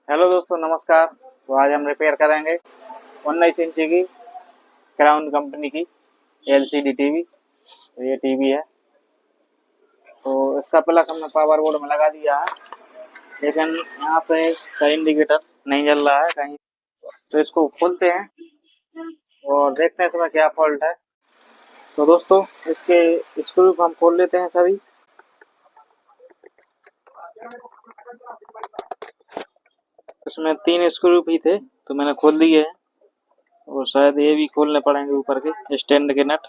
Hello दोस्तों, नमस्कार। तो आज हम रिपेयर करेंगे 19 इंची की क्राउन कंपनी की एलसीडी टीवी। तो ये टीवी है। तो इसका प्लग हमने पावर बोर्ड में लगा दिया है, लेकिन यहाँ पे का इंडिकेटर नहीं जल रहा है कहीं। तो इसको खोलते हैं और देखते हैं इसमें क्या फॉल्ट है। तो दोस्तों, इसके स्क्रू हम खोल लेते हैं सभी। इसमें 3 स्क्रू भी थे, तो मैंने खोल दिए हैं और शायद ये भी खोलने पड़ेंगे ऊपर के स्टैंड के नट।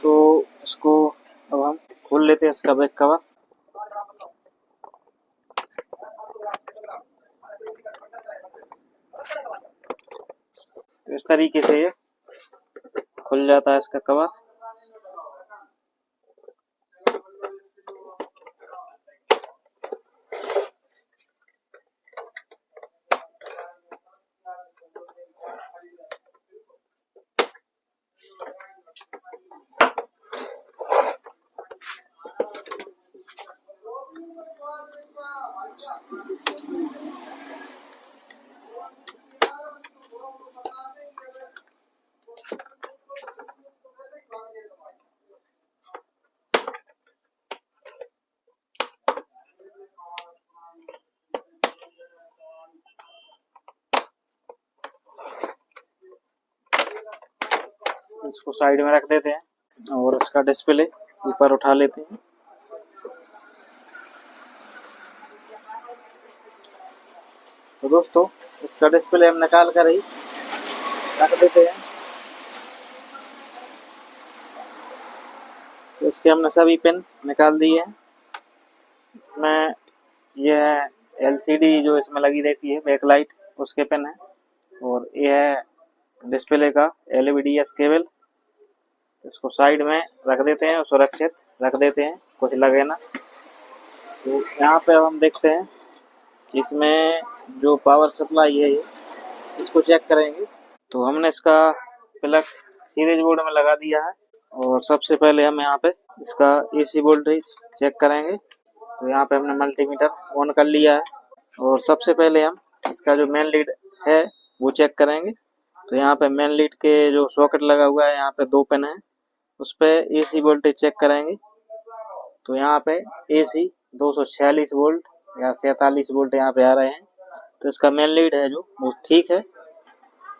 तो इसको अब हम खोल लेते हैं इसका बैक कवर। तो इस तरीके से ये खुल जाता है इसका कवर। इसको साइड में रख देते हैं और इसका डिस्प्ले ऊपर उठा लेते हैं। तो दोस्तों, इसका डिस्प्ले हम निकाल कर ही रख देते हैं। तो इसके हमने सभी पिन निकाल दिए हैं। इसमें यह एलसीडी जो इसमें लगी रहती है बैक लाइट, उसके पिन है। और यह है डिस्प्ले का LVDS केबल। इसको साइड में रख देते हैं और सुरक्षित रख देते हैं, कुछ लगे ना। तो यहाँ पे हम देखते हैं कि इसमें जो पावर सप्लाई है ये, इसको चेक करेंगे। तो हमने इसका प्लग सीरीज बोर्ड में लगा दिया है और सबसे पहले हम यहाँ पे इसका AC वोल्टेज चेक करेंगे। तो यहाँ पे हमने मल्टीमीटर ऑन कर लिया है और सबसे पहले हम इसका जो मेन लीड है वो चेक करेंगे। तो यहाँ पे मेन लीड के जो सॉकेट लगा हुआ है, यहाँ पे 2 पिन है, उस पे AC वोल्टेज चेक करेंगे। तो यहाँ पे AC 246 वोल्ट या 47 वोल्ट यहाँ पे आ रहे हैं। तो इसका मेन लीड है जो वो ठीक है।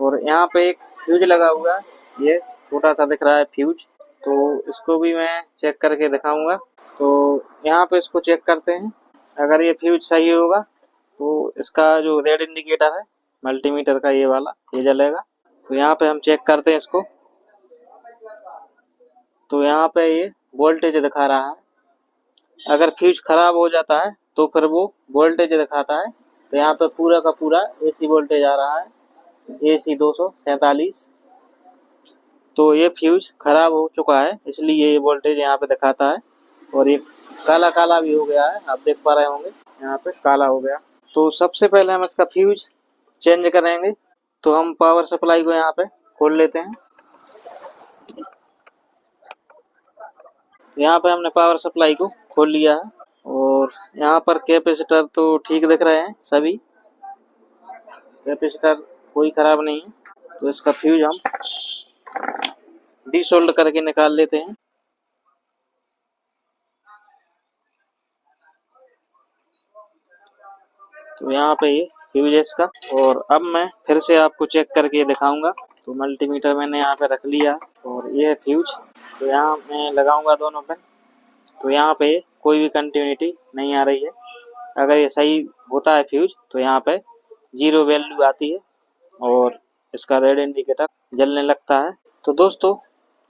और यहाँ पे एक फ्यूज लगा हुआ है, ये छोटा सा दिख रहा है फ्यूज। तो इसको भी मैं चेक करके दिखाऊंगा। तो यहाँ पे इसको चेक करते हैं। अगर ये फ्यूज सही होगा तो इसका जो रेड इंडिकेटर है मल्टीमीटर का, ये वाला, ये जलेगा। तो यहाँ पे हम चेक करते हैं इसको। तो यहाँ पे ये वोल्टेज दिखा रहा है। अगर फ्यूज खराब हो जाता है तो फिर वो वोल्टेज दिखाता है। तो यहाँ पे पूरा का पूरा AC वोल्टेज आ रहा है, AC 247। तो ये फ्यूज खराब हो चुका है, इसलिए ये वोल्टेज यहाँ पे दिखाता है। और ये काला काला भी हो गया है, आप देख पा रहे होंगे, यहाँ पे काला हो गया। तो सबसे पहले हम इसका फ्यूज चेंज करेंगे। तो हम पावर सप्लाई को यहाँ पे खोल लेते हैं। यहाँ पे हमने पावर सप्लाई को खोल लिया है और यहाँ पर कैपेसिटर तो ठीक दिख रहे हैं, सभी कैपेसिटर कोई खराब नहीं है। तो इसका फ्यूज हम डीसोल्ड करके निकाल लेते हैं। तो यहाँ पे ये फ्यूज है इसका। और अब मैं फिर से आपको चेक करके दिखाऊंगा। तो मल्टीमीटर मैंने यहाँ पे रख लिया और ये है फ्यूज। तो यहाँ मैं लगाऊंगा दोनों पिन। तो यहाँ पे कोई भी कंटिन्यूटी नहीं आ रही है। अगर ये सही होता है फ्यूज तो यहाँ पे 0 वैल्यू आती है और इसका रेड इंडिकेटर जलने लगता है। तो दोस्तों,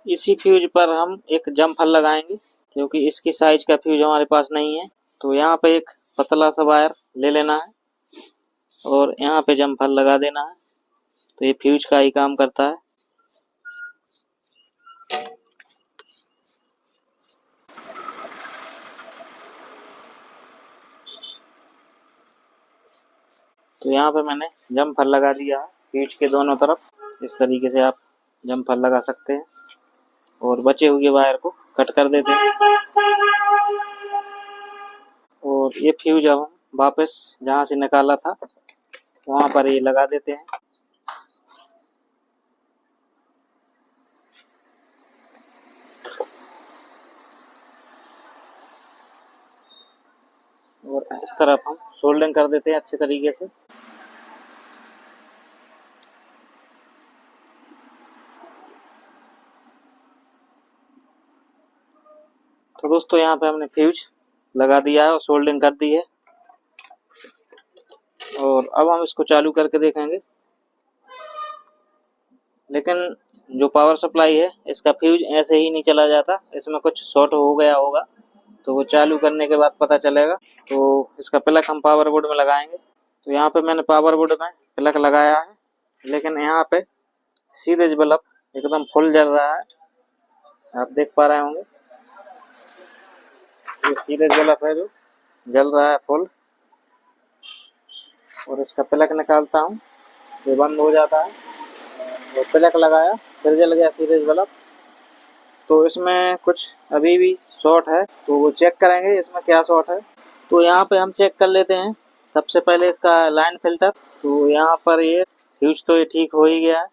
इसी फ्यूज पर हम एक जम्फर लगाएंगे, क्योंकि इसकी साइज का फ्यूज हमारे पास नहीं है। तो यहाँ पे एक पतला सा वायर ले लेना है और यहाँ पे जम्फर लगा देना है। तो ये फ्यूज का ही काम करता है। तो यहाँ पे मैंने जम्फर लगा दिया है फ्यूज के दोनों तरफ इस तरीके से आप जम्पर लगा सकते हैं और बचे हुए वायर को कट कर देते हैं। और ये फ्यूज अब हम वापस जहाँ से निकाला था वहाँ पर ये लगा देते हैं। और इस तरफ हम सोल्डरिंग कर देते हैं अच्छे तरीके से। तो दोस्तों यहाँ पे हमने फ्यूज लगा दिया है और सोल्डरिंग कर दी है और अब हम इसको चालू करके देखेंगे। लेकिन जो पावर सप्लाई है इसका फ्यूज ऐसे ही नहीं चला जाता, इसमें कुछ शॉर्ट हो गया होगा, तो वो चालू करने के बाद पता चलेगा। तो इसका प्लग हम पावर बोर्ड में लगाएंगे। तो यहाँ पे मैंने पावर बोर्ड में प्लग लगाया है, लेकिन यहाँ पे सीधे बल्ब एकदम फुल जल रहा है, आप देख पा रहे होंगे। ये सीधे बल्ब है जो जल रहा है फुल। और इसका प्लग निकालता हूँ, ये बंद हो जाता है। और प्लग लगाया फिर जल गया सीरीज बल्ब। तो इसमें कुछ अभी भी शॉर्ट है, तो वो चेक करेंगे इसमें क्या शॉर्ट है। तो यहाँ पे हम चेक कर लेते हैं सबसे पहले इसका लाइन फिल्टर। तो यहाँ पर ये फ्यूज तो ये ठीक हो ही गया है।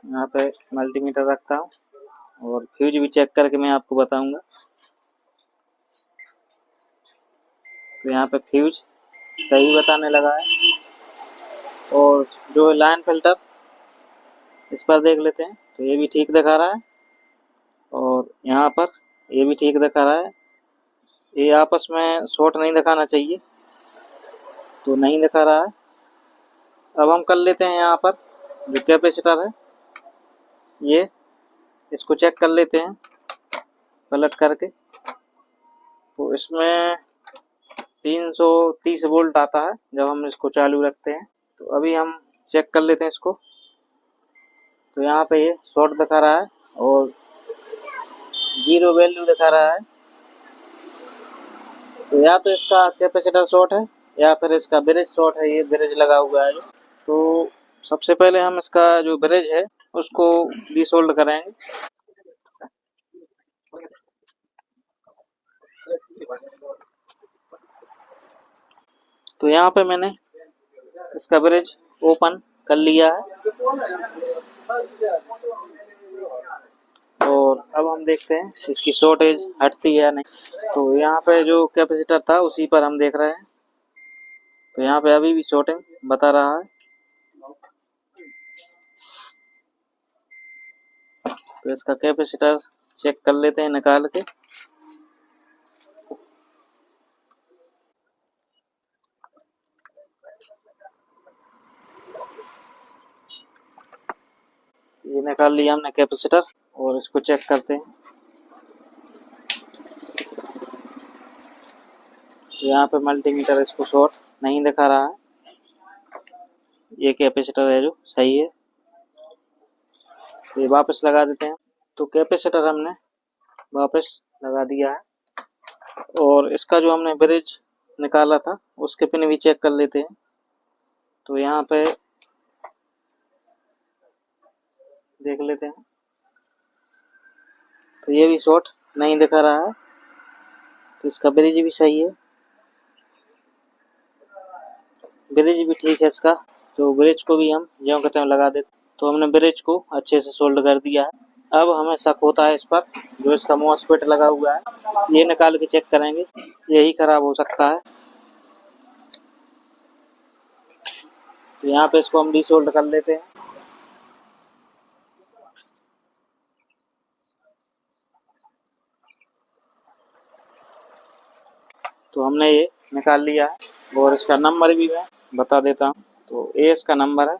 यहाँ पे मल्टीमीटर रखता हूँ और फ्यूज भी चेक करके मैं आपको बताऊंगा। तो यहाँ पे फ्यूज सही बताने लगा है। और जो लाइन फिल्टर इस पर देख लेते हैं, तो ये भी ठीक दिखा रहा है और यहाँ पर ये भी ठीक दिखा रहा है। ये आपस में शॉर्ट नहीं दिखाना चाहिए, तो नहीं दिखा रहा है। अब हम कर लेते हैं यहाँ पर जो कैपेसिटर है, ये इसको चेक कर लेते हैं पलट करके। तो इसमें 330 वोल्ट आता है जब हम इसको चालू रखते हैं। तो अभी हम चेक कर लेते हैं इसको। तो यहाँ पे ये शॉर्ट दिखा रहा है और 0 वैल्यू दिखा रहा है। तो या तो इसका कैपेसिटर शॉर्ट है या फिर इसका ब्रिज शॉर्ट है, ये ब्रिज लगा हुआ है। तो सबसे पहले हम इसका जो ब्रिज है उसको डीसोल्ड करेंगे। तो यहाँ पे मैंने इसका ब्रिज ओपन कर लिया है और अब हम देखते हैं इसकी शॉर्टेज हटती है या नहीं। तो यहाँ पे जो कैपेसिटर था उसी पर हम देख रहे हैं। तो यहाँ पे अभी भी शॉर्टिंग बता रहा है। तो इसका कैपेसिटर चेक कर लेते हैं निकाल के। ये निकाल लिया हमने कैपेसिटर और इसको चेक करते हैं। यहाँ पे मल्टीमीटर इसको शॉर्ट नहीं दिखा रहा है। ये कैपेसिटर है जो सही है। तो ये वापस लगा देते हैं। तो कैपेसिटर हमने वापस लगा दिया है और इसका जो हमने ब्रिज निकाला था उसके पिन भी चेक कर लेते हैं। तो यहाँ पे देख लेते हैं। तो ये भी शॉर्ट नहीं दिखा रहा है, तो इसका ब्रिज भी सही है, ब्रिज भी ठीक है इसका। तो ब्रिज को भी हम ज्यों कहते हैं लगा देते। तो हमने ब्रिज को अच्छे से सोल्ड कर दिया है। अब हमें शक होता है इस पर जो इसका मॉसफेट लगा हुआ है, ये निकाल के चेक करेंगे, यही खराब हो सकता है। तो यहाँ पे इसको हम डीसोल्ड कर लेते हैं। तो हमने ये निकाल लिया है और इसका नंबर भी मैं बता देता हूँ। तो ये इसका नंबर है।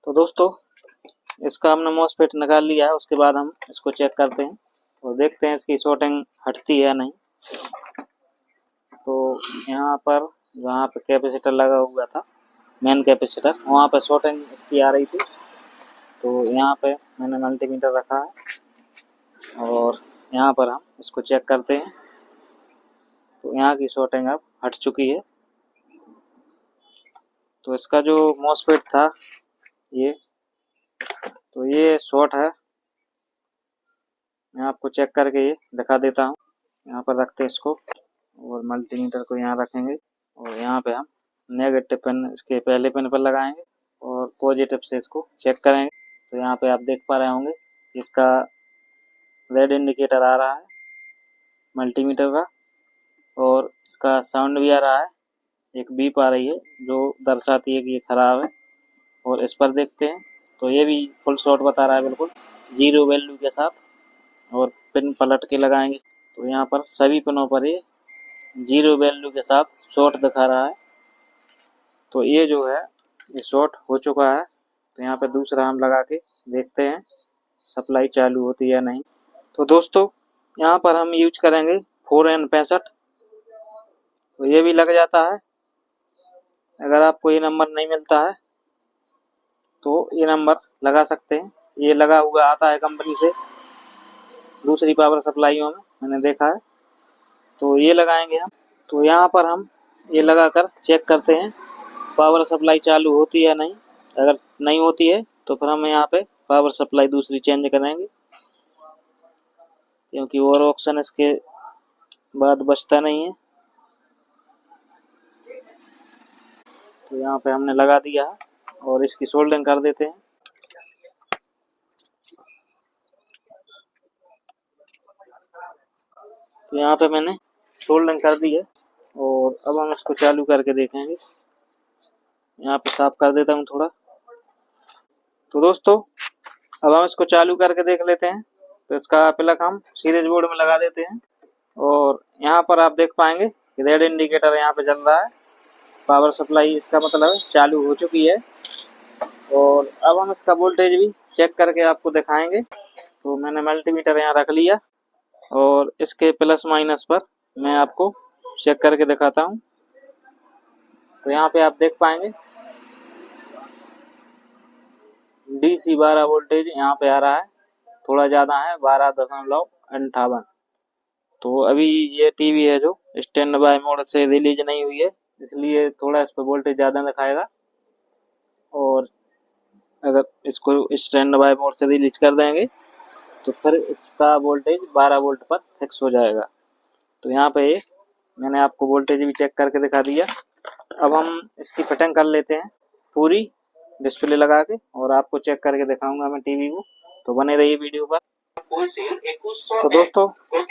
तो दोस्तों इसका हमने मॉसफेट निकाल लिया है, उसके बाद हम इसको चेक करते हैं और देखते हैं इसकी शॉर्टिंग हटती है या नहीं। तो यहाँ पर जहाँ पे कैपेसिटर लगा हुआ था मेन कैपेसिटर, वहाँ पे शॉर्टिंग इसकी आ रही थी। तो यहाँ पे मैंने मल्टीमीटर रखा है और यहाँ पर हम इसको चेक करते हैं। तो यहाँ की शॉर्टिंग अब हट चुकी है। तो इसका जो मॉसफेट था ये, तो ये शॉर्ट है। मैं आपको चेक करके ये दिखा देता हूँ। यहाँ पर रखते हैं इसको और मल्टीमीटर को यहाँ रखेंगे और यहाँ पे हम नेगेटिव पिन इसके पहले पिन पर लगाएंगे और पॉजिटिव से इसको चेक करेंगे। तो यहाँ पे आप देख पा रहे होंगे इसका रेड इंडिकेटर आ रहा है मल्टीमीटर का और इसका साउंड भी आ रहा है, एक बीप आ रही है जो दर्शाती है कि ये खराब है। और इस पर देखते हैं तो ये भी फुल शॉट बता रहा है बिल्कुल 0 वैल्यू के साथ। और पिन पलट के लगाएंगे तो यहाँ पर सभी पिनों पर ये 0 वैल्यू के साथ शॉर्ट दिखा रहा है। तो ये जो है ये शॉर्ट हो चुका है। तो यहाँ पे दूसरा हम लगा के देखते हैं सप्लाई चालू होती है या नहीं। तो दोस्तों यहाँ पर हम यूज करेंगे 4N65। तो ये भी लग जाता है। अगर आपको ये नंबर नहीं मिलता है तो ये नंबर लगा सकते हैं। ये लगा हुआ आता है कंपनी से दूसरी पावर सप्लाईयों में, मैंने देखा है। तो ये लगाएंगे हम। तो यहाँ पर हम ये लगाकर चेक करते हैं पावर सप्लाई चालू होती है या नहीं। अगर नहीं होती है तो फिर हम यहाँ पे पावर सप्लाई दूसरी चेंज करेंगे, क्योंकि और ऑप्शन इसके बाद बचता नहीं है। तो यहाँ पे हमने लगा दिया है और इसकी सोल्डरिंग कर देते हैं। तो यहाँ पे मैंने सोल्डरिंग कर दी है और अब हम इसको चालू करके देखेंगे। यहाँ पे साफ कर देता हूँ थोड़ा। तो दोस्तों अब हम इसको चालू करके देख लेते हैं। तो इसका प्लग हम सीरीज बोर्ड में लगा देते हैं और यहाँ पर आप देख पाएंगे कि रेड इंडिकेटर यहाँ पे जल रहा है। पावर सप्लाई इसका मतलब चालू हो चुकी है। और अब हम इसका वोल्टेज भी चेक करके आपको दिखाएंगे। तो मैंने मल्टीमीटर यहाँ रख लिया और इसके प्लस माइनस पर मैं आपको चेक करके दिखाता हूँ। तो यहाँ पे आप देख पाएंगे DC 12 वोल्टेज यहाँ पे आ रहा है, थोड़ा ज़्यादा है 12.58। तो अभी ये टीवी है जो स्टैंड बाय मोड से रिलीज नहीं हुई है, इसलिए थोड़ा इस पर वोल्टेज ज़्यादा दिखाएगा। और अगर इसको स्टैंड बाय मोड से रिलीज कर देंगे तो फिर इसका वोल्टेज 12 वोल्ट पर फिक्स हो जाएगा। तो यहाँ पे मैंने आपको वोल्टेज भी चेक करके दिखा दिया। अब हम इसकी फिटिंग कर लेते हैं पूरी डिस्प्ले लगा के और आपको चेक करके दिखाऊंगा मैं टीवी को। तो बने रहिए वीडियो पर। तो दोस्तों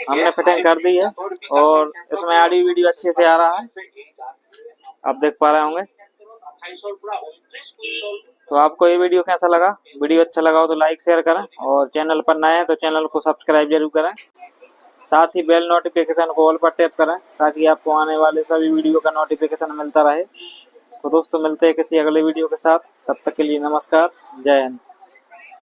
हमने फिटिंग कर दी है और इसमें ऑडियो वीडियो अच्छे से आ रहा है, आप देख पा रहे होंगे। तो आपको ये वीडियो कैसा लगा? वीडियो अच्छा लगा हो तो लाइक शेयर करें और चैनल पर नए हैं तो चैनल को सब्सक्राइब जरूर करें। साथ ही बेल नोटिफिकेशन को ऑल पर टैप करें ताकि आपको आने वाले सभी वीडियो का नोटिफिकेशन मिलता रहे। तो दोस्तों मिलते हैं किसी अगले वीडियो के साथ, तब तक के लिए नमस्कार, जय हिंद।